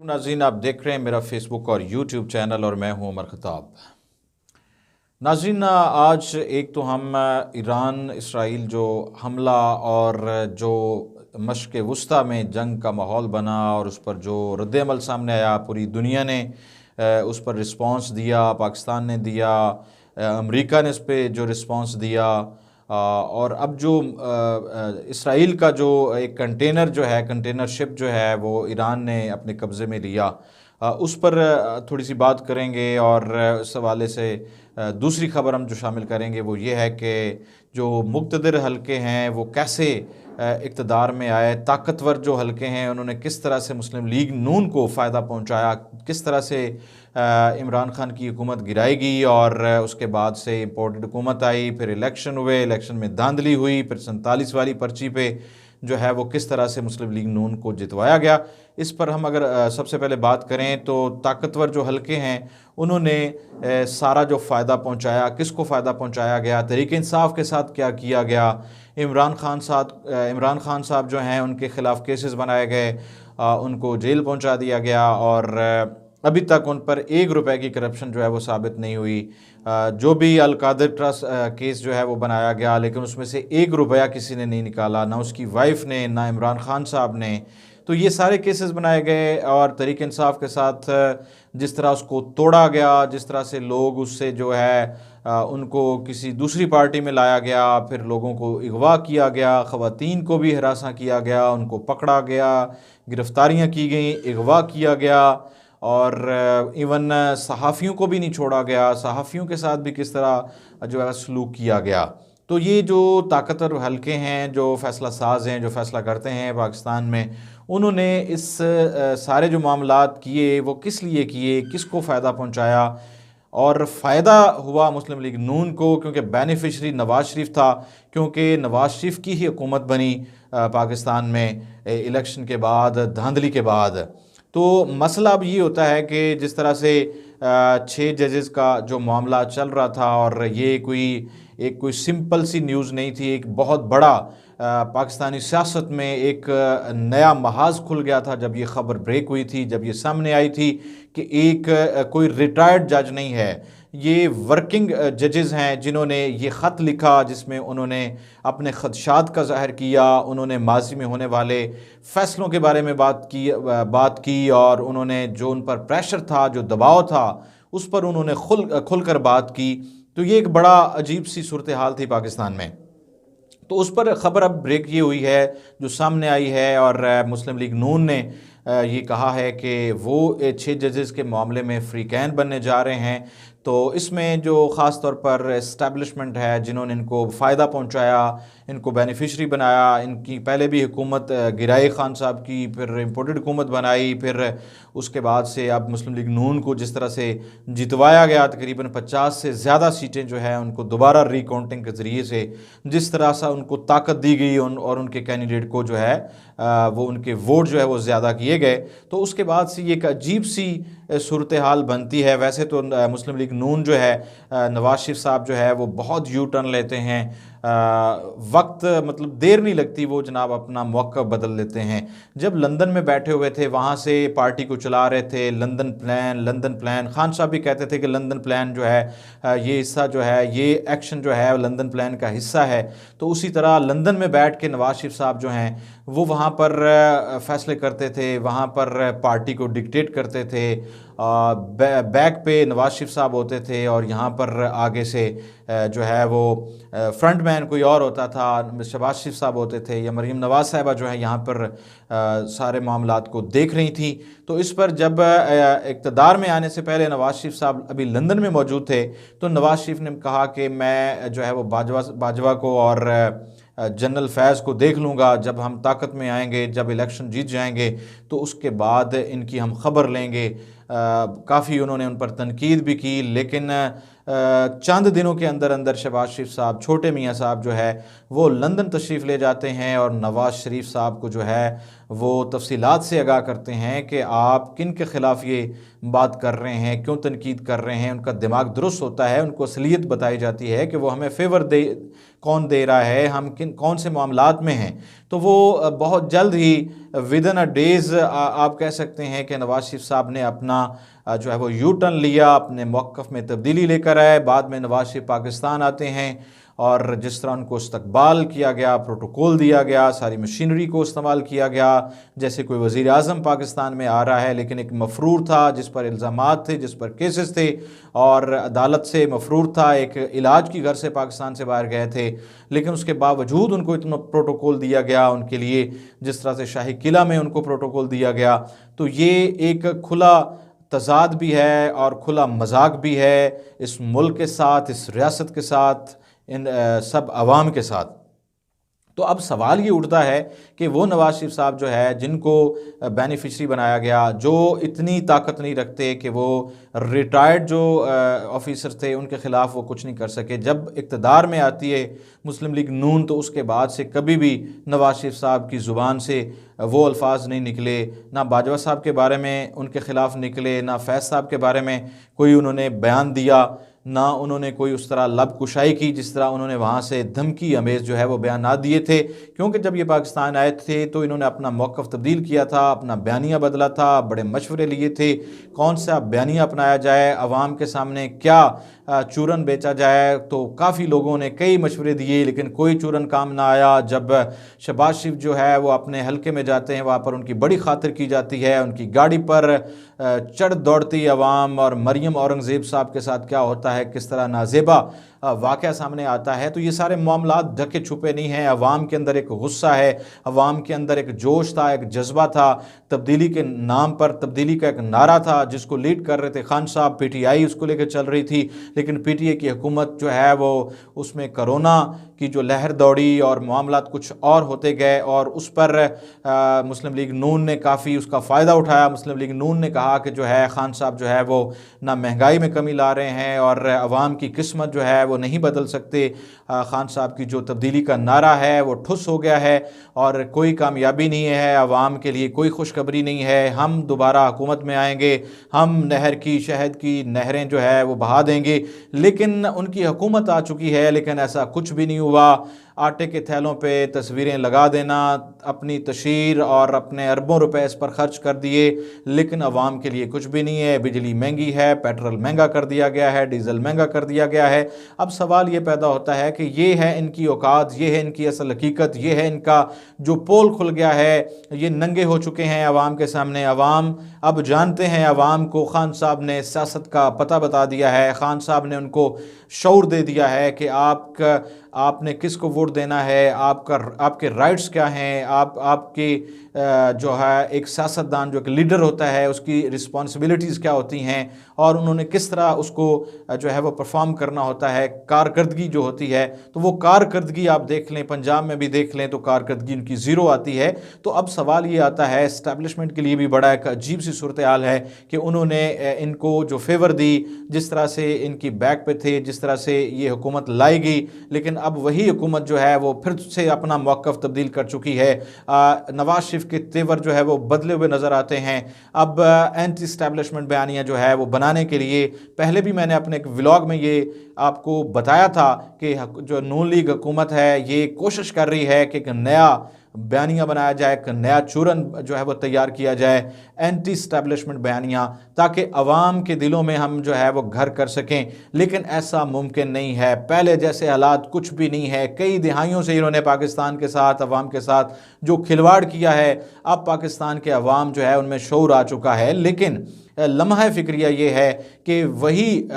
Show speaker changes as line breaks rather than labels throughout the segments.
नाज़रीन, आप देख रहे हैं मेरा फेसबुक और यूट्यूब चैनल और मैं हूं उमर खताब। नाज़रीन, आज एक तो हम ईरान इसराइल जो हमला और जो मशक़ वुस्ता में जंग का माहौल बना और उस पर जो रद्द-ए-अमल सामने आया, पूरी दुनिया ने उस पर रिस्पॉन्स दिया, पाकिस्तान ने दिया, अमेरिका ने इस पर जो रिस्पॉन्स दिया, और अब जो इसराइल का जो एक कंटेनर जो है, कंटेनर शिप जो है वो ईरान ने अपने कब्ज़े में लिया, उस पर थोड़ी सी बात करेंगे। और इस हवाले से दूसरी ख़बर हम जो शामिल करेंगे वो ये है कि जो मुक़्तदिर हलके हैं वो कैसे इक़्तिदार में आए, ताकतवर जो हलके हैं उन्होंने किस तरह से मुस्लिम लीग नून को फ़ायदा पहुँचाया, किस तरह से इमरान खान की हुकूमत गिराई और उसके बाद से इम्पोर्टेड हुकूमत आई, फिर इलेक्शन हुए, इलेक्शन में धांधली हुई, फिर 47 वाली पर्ची पे जो है वो किस तरह से मुस्लिम लीग नून को जितवाया गया। इस पर हम अगर सबसे पहले बात करें तो ताकतवर जो हलके हैं उन्होंने सारा जो फ़ायदा पहुंचाया, किसको फ़ायदा पहुंचाया गया, तरीक़े इंसाफ के साथ क्या किया गया। इमरान खान साहब जो हैं उनके ख़िलाफ़ केसेस बनाए गए, उनको जेल पहुंचा दिया गया और अभी तक उन पर 1 रुपए की करप्शन जो है वो साबित नहीं हुई। जो भी अल कादिर ट्रस्ट केस जो है वो बनाया गया, लेकिन उसमें से 1 रुपया किसी ने नहीं निकाला, ना उसकी वाइफ ने, ना इमरान खान साहब ने। तो ये सारे केसेस बनाए गए और तरीक़े इंसाफ के साथ जिस तरह उसको तोड़ा गया, जिस तरह से लोग उससे जो है उनको किसी दूसरी पार्टी में लाया गया, फिर लोगों को अगवा किया गया, ख़वातीन को भी हरासा किया गया, उनको पकड़ा गया, गिरफ़्तारियाँ की गई, अगवा किया गया और इवन सहाफ़ियों को भी नहीं छोड़ा गया, सहाफ़ियों के साथ भी किस तरह जो है सलूक किया गया। तो ये जो ताकतवर हलके हैं, जो फ़ैसला साज हैं, जो फ़ैसला करते हैं पाकिस्तान में, उन्होंने इस सारे जो मामलात किए वो किस लिए किए, किसको फ़ायदा पहुँचाया और फ़ायदा हुआ मुस्लिम लीग नून को, क्योंकि बेनिफिशरी नवाज़ शरीफ था, क्योंकि नवाज़ शरीफ की ही हुकूमत बनी पाकिस्तान में इलेक्शन के बाद, धांधली के बाद। तो मसला अब ये होता है कि जिस तरह से 6 जजेस का जो मामला चल रहा था और ये कोई सिंपल सी न्यूज़ नहीं थी, एक बहुत बड़ा पाकिस्तानी सियासत में एक नया महाज खुल गया था जब ये ख़बर ब्रेक हुई थी, जब ये सामने आई थी कि एक कोई रिटायर्ड जज नहीं है, ये वर्किंग जजेस हैं जिन्होंने ये ख़त लिखा जिसमें उन्होंने अपने ख़दशात का ज़ाहिर किया, उन्होंने माजी में होने वाले फ़ैसलों के बारे में बात की और उन्होंने जो उन पर प्रेशर था, जो दबाव था, उस पर उन्होंने खुल कर बात की। तो ये एक बड़ा अजीब सी सूरत हाल थी पाकिस्तान में। तो उस पर ख़बर अब ब्रेक ये हुई है जो सामने आई है और मुस्लिम लीग नून ने ये कहा है कि वो 6 जजेस के मामले में फ्री कैन बनने जा रहे हैं। तो इसमें जो ख़ास तौर पर इस्टेब्लिशमेंट है जिन्होंने इनको फ़ायदा पहुंचाया, इनको बेनिफिशरी बनाया, इनकी पहले भी हुकूमत गिराई खान साहब की, फिर इम्पोर्टेड हुकूमत बनाई, फिर उसके बाद से अब मुस्लिम लीग नून को जिस तरह से जितवाया गया, तकरीबन 50 से ज़्यादा सीटें जो है उनको दोबारा रिकाउंटिंग के ज़रिए से जिस तरह से उनको ताकत दी गई और उनके कैंडिडेट को जो है वो उनके वोट जो है वो ज़्यादा किए गए, तो उसके बाद से ये एक अजीब सी सूरत हाल बनती है। वैसे तो मुस्लिम लीग नून जो है, नवाज शरीफ साहब जो है वो बहुत यू टर्न लेते हैं, वक्त मतलब देर नहीं लगती, वो जनाब अपना मौका बदल लेते हैं। जब लंदन में बैठे हुए थे वहाँ से पार्टी को चला रहे थे, लंदन प्लान खान साहब भी कहते थे कि लंदन प्लान जो है ये हिस्सा जो है, ये एक्शन जो है लंदन प्लान का हिस्सा है। तो उसी तरह लंदन में बैठ के नवाज शरीफ साहब जो हैं वो वहाँ पर फैसले करते थे, वहाँ पर पार्टी को डिक्टेट करते थे, बैक पे नवाज शरीफ साहब होते थे और यहाँ पर आगे से जो है वो फ्रंट मैन कोई और होता था, शहबाज शरीफ साहब होते थे या मरीम नवाज़ साहिबा जो है यहाँ पर सारे मामलात को देख रही थी। तो इस पर जब इक़्तिदार में आने से पहले नवाज शरीफ साहब अभी लंदन में मौजूद थे, तो नवाज शरीफ ने कहा कि मैं जो है वो बाजवा को और जनरल फैज़ को देख लूँगा, जब हम ताकत में आएंगे, जब इलेक्शन जीत जाएंगे तो उसके बाद इनकी हम ख़बर लेंगे। काफ़ी उन्होंने उन पर तनकीद भी की, लेकिन चंद दिनों के अंदर अंदर शहबाज शरीफ साहब, छोटे मियाँ साहब जो है वो लंदन तशरीफ़ ले जाते हैं और नवाज़ शरीफ साहब को जो है वो तफसीलात से आगाह करते हैं कि आप किन के ख़िलाफ़ ये बात कर रहे हैं, क्यों तनकीद कर रहे हैं। उनका दिमाग दुरुस्त होता है, उनको असलियत बताई जाती है कि वो हमें फेवर कौन दे रहा है, हम कौन से मामलात में हैं, तो वो बहुत जल्द ही विदिन अ डेज़ आप कह सकते हैं कि नवाज शरीफ साहब ने अपना जो है वो यू टर्न लिया, अपने मौक़िफ़ में तब्दीली लेकर आए। बाद में नवाज शरीफ पाकिस्तान आते हैं और जिस तरह उनको इस्तकबाल किया गया, प्रोटोकॉल दिया गया, सारी मशीनरी को इस्तेमाल किया गया, जैसे कोई वज़ीर आज़म पाकिस्तान में आ रहा है लेकिन एक मफरूर था जिस पर इल्ज़ामात थे, जिस पर केसेस थे और अदालत से मफरूर था, एक इलाज की घर से पाकिस्तान से बाहर गए थे, लेकिन उसके बावजूद उनको इतना प्रोटोकॉल दिया गया उनके लिए, जिस तरह से शाही किला में उनको प्रोटोकॉल दिया गया। तो ये एक खुला तज़ाद भी है और खुला मजाक भी है इस मुल्क के साथ, इस रियासत के साथ, इन सब अवाम के साथ। तो अब सवाल ये उठता है कि वो नवाज शरीफ साहब जो है, जिनको बेनिफिशरी बनाया गया, जो इतनी ताकत नहीं रखते कि वो रिटायर्ड जो ऑफिसर थे उनके ख़िलाफ़ वो कुछ नहीं कर सके। जब इक़्तिदार में आती है मुस्लिम लीग नून तो उसके बाद से कभी भी नवाज शरीफ साहब की ज़ुबान से वो अल्फाज नहीं निकले, ना बाजवा साहब के बारे में उनके ख़िलाफ़ निकले, ना फैज़ साहब के बारे में कोई उन्होंने बयान दिया, ना उन्होंने कोई उस तरह लब कुशाई की जिस तरह उन्होंने वहाँ से धमकी अमेज़ जो है वो बयान दिए थे। क्योंकि जब ये पाकिस्तान आए थे तो इन्होंने अपना मौक़िफ़ तब्दील किया था, अपना बयानिया बदला था, बड़े मशवरे लिए थे कौन सा बयानिया अपनाया जाए, अवाम के सामने क्या चूरन बेचा जाए। तो काफ़ी लोगों ने कई मशवरे दिए लेकिन कोई चूरन काम ना आया। जब शहबाज शरीफ जो है वो अपने हल्के में जाते हैं, वहाँ पर उनकी बड़ी खातिर की जाती है, उनकी गाड़ी पर चढ़ दौड़ती अवाम, और मरियम औरंगज़ेब साहब के साथ क्या होता है, किस तरह नाजेबा वाक़या सामने आता है। तो ये सारे मामलात ढके छुपे नहीं हैं। अवाम के अंदर एक गुस्सा है, अवाम के अंदर एक जोश था, एक जज्बा था, तब्दीली के नाम पर तब्दीली का एक नारा था जिसको लीड कर रहे थे खान साहब, PTI उसको लेकर चल रही थी। लेकिन PTI की हुकूमत जो है वो उसमें कोरोना की जो लहर दौड़ी और मामलात कुछ और होते गए, और उस पर मुस्लिम लीग नून ने काफ़ी उसका फ़ायदा उठाया। मुस्लिम लीग नून ने कहा कि जो है खान साहब जो है वो ना महंगाई में कमी ला रहे हैं और अवाम की किस्मत जो है वो नहीं बदल सकते। खान साहब की जो तब्दीली का नारा है वो ठुस हो गया है और कोई कामयाबी नहीं है, अवाम के लिए कोई खुशखबरी नहीं है। हम दोबारा हुकूमत में आएंगे, हम नहर की, शहद की नहरें जो है वो बहा देंगे। लेकिन उनकी हुकूमत आ चुकी है लेकिन ऐसा कुछ भी नहीं हुआ। आटे के थैलों पे तस्वीरें लगा देना, अपनी तशहीर और अपने अरबों रुपए इस पर खर्च कर दिए, लेकिन अवाम के लिए कुछ भी नहीं है। बिजली महंगी है, पेट्रोल महंगा कर दिया गया है, डीज़ल महंगा कर दिया गया है। अब सवाल ये पैदा होता है कि ये है इनकी औकात, ये है इनकी असल हकीकत, ये है इनका जो पोल खुल गया है, ये नंगे हो चुके हैं अवाम के सामने। अवाम अब जानते हैं, अवाम को खान साहब ने सियासत का पता बता दिया है, खान साहब ने उनको शऊर दे दिया है कि आपने किसको वोट देना है, आपके राइट्स क्या हैं, आपकी जो है एक सियासतदान जो एक लीडर होता है उसकी रिस्पॉन्सिबिलिटीज़ क्या होती हैं, और उन्होंने किस तरह उसको जो है वो परफॉर्म करना होता है, कारकर्दगी जो होती है। तो वो कारकर्दगी आप देख लें, पंजाब में भी देख लें तो कारकर्दगी उनकी ज़ीरो आती है। तो अब सवाल ये आता है, इस्टेब्लिशमेंट के लिए भी बड़ा एक अजीब सी सूरत हाल है कि उन्होंने इनको जो फेवर दी, जिस तरह से इनकी बैक पे थे, जिस तरह से ये हुकूमत लाई गई, लेकिन अब वही हुकूमत जो है वो फिर से अपना मौक़िफ़ तब्दील कर चुकी है। नवाज शरीफ के तेवर जो है वो बदले हुए नज़र आते हैं। अब एंटी इस्टेब्लिशमेंट बयानिया जो है वो बनाने के लिए, पहले भी मैंने अपने एक व्लॉग में ये आपको बताया था कि जो नून लीग हुकूमत है ये कोशिश कर रही है कि एक नया बयानिया बनाया जाए, एक नया चूरन जो है वो तैयार किया जाए, एंटी इस्टेब्लिशमेंट बयानिया, ताकि अवाम के दिलों में हम जो है वो घर कर सकें। लेकिन ऐसा मुमकिन नहीं है, पहले जैसे हालात कुछ भी नहीं है। कई दिहाइयों से इन्होंने पाकिस्तान के साथ, अवाम के साथ जो खिलवाड़ किया है, अब पाकिस्तान के अवाम जो है उनमें शऊर आ चुका है। लेकिन लम्हा फ़िक्रिया ये है कि वही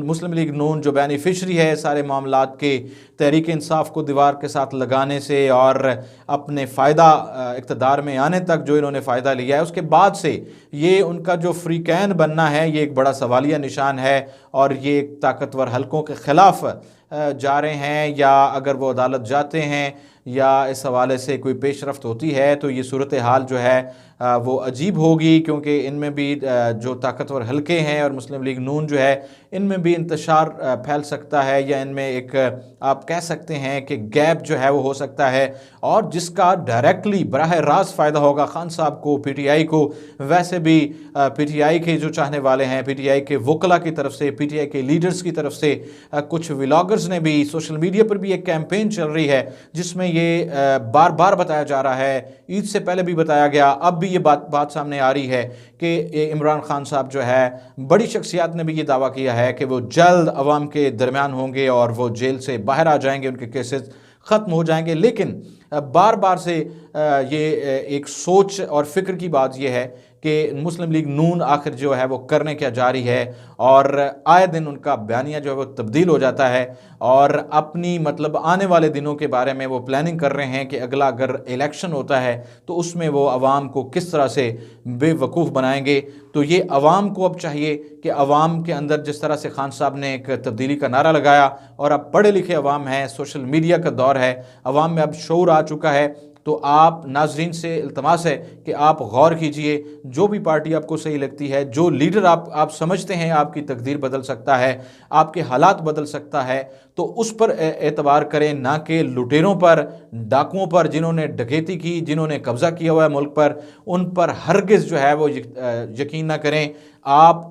मुस्लिम लीग नून जो बेनिफिशरी है सारे मामलात के, तहरीक इंसाफ को दीवार के साथ लगाने से और अपने फ़ायदा इक़्तिदार में आने तक जो इन्होंने फ़ायदा लिया है, उसके बाद से ये उनका जो फ्री कैन बनना है ये एक बड़ा सवालिया निशान है। और ये एक ताकतवर हलकों के ख़िलाफ़ जा रहे हैं, या अगर वो अदालत जाते हैं या इस हवाले से कोई पेशरफ्त होती है तो ये सूरत हाल जो है वो अजीब होगी, क्योंकि इनमें भी जो ताकतवर हलके हैं और मुस्लिम लीग नून जो है इनमें भी इंतशार फैल सकता है, या इनमें एक आप कह सकते हैं कि गैप जो है वो हो सकता है, और जिसका डायरेक्टली बराह रास्त फ़ायदा होगा खान साहब को, पीटीआई को। वैसे भी पीटीआई के जो चाहने वाले हैं, पीटीआई के वकला की तरफ से, पीटीआई के लीडर्स की तरफ से, कुछ व्लॉगर्स ने भी, सोशल मीडिया पर भी एक कैंपेन चल रही है जिसमें ये बार बार बताया जा रहा है, ईद से पहले भी बताया गया, अब भी ये बात सामने आ रही है कि इमरान खान साहब जो है, बड़ी शख्सियात ने भी ये दावा किया है कि वो जल्द अवाम के दरमियान होंगे और वो जेल से बाहर आ जाएंगे, उनके केसेस ख़त्म हो जाएंगे। लेकिन बार बार से ये एक सोच और फिक्र की बात यह है कि मुस्लिम लीग नून आखिर जो है वो करने क्या जा रही है, और आए दिन उनका बयानिया जो है वो तब्दील हो जाता है, और अपनी मतलब आने वाले दिनों के बारे में वो प्लानिंग कर रहे हैं कि अगला अगर इलेक्शन होता है तो उसमें वो अवाम को किस तरह से बेवकूफ़ बनाएंगे। तो ये अवाम को अब चाहिए कि अवाम के अंदर, जिस तरह से खान साहब ने एक तब्दीली का नारा लगाया, और अब पढ़े लिखे अवाम हैं, सोशल मीडिया का दौर है, अवाम में अब शऊर आ चुका है, तो आप नाजरीन से इल्तमास है कि आप गौर कीजिए, जो भी पार्टी आपको सही लगती है, जो लीडर आप समझते हैं आपकी तकदीर बदल सकता है, आपके हालात बदल सकता है, तो उस पर एतबार करें, ना कि लुटेरों पर, डाकुओं पर, जिन्होंने डकैती की, जिन्होंने कब्ज़ा किया हुआ है मुल्क पर, उन पर हरगिज़ जो है वो यकीन ना करें। आप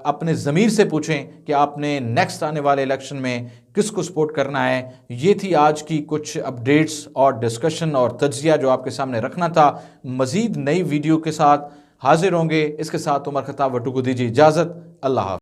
अपने ज़मीर से पूछें कि आपने नेक्स्ट आने वाले इलेक्शन में किसको सपोर्ट करना है। ये थी आज की कुछ अपडेट्स और डिस्कशन और तज्जिया जो आपके सामने रखना था। मज़ीद नई वीडियो के साथ हाजिर होंगे। इसके साथ उमर खत्ताब वट्टू को दीजिए इजाज़त। अल्लाह हाफ़िज़।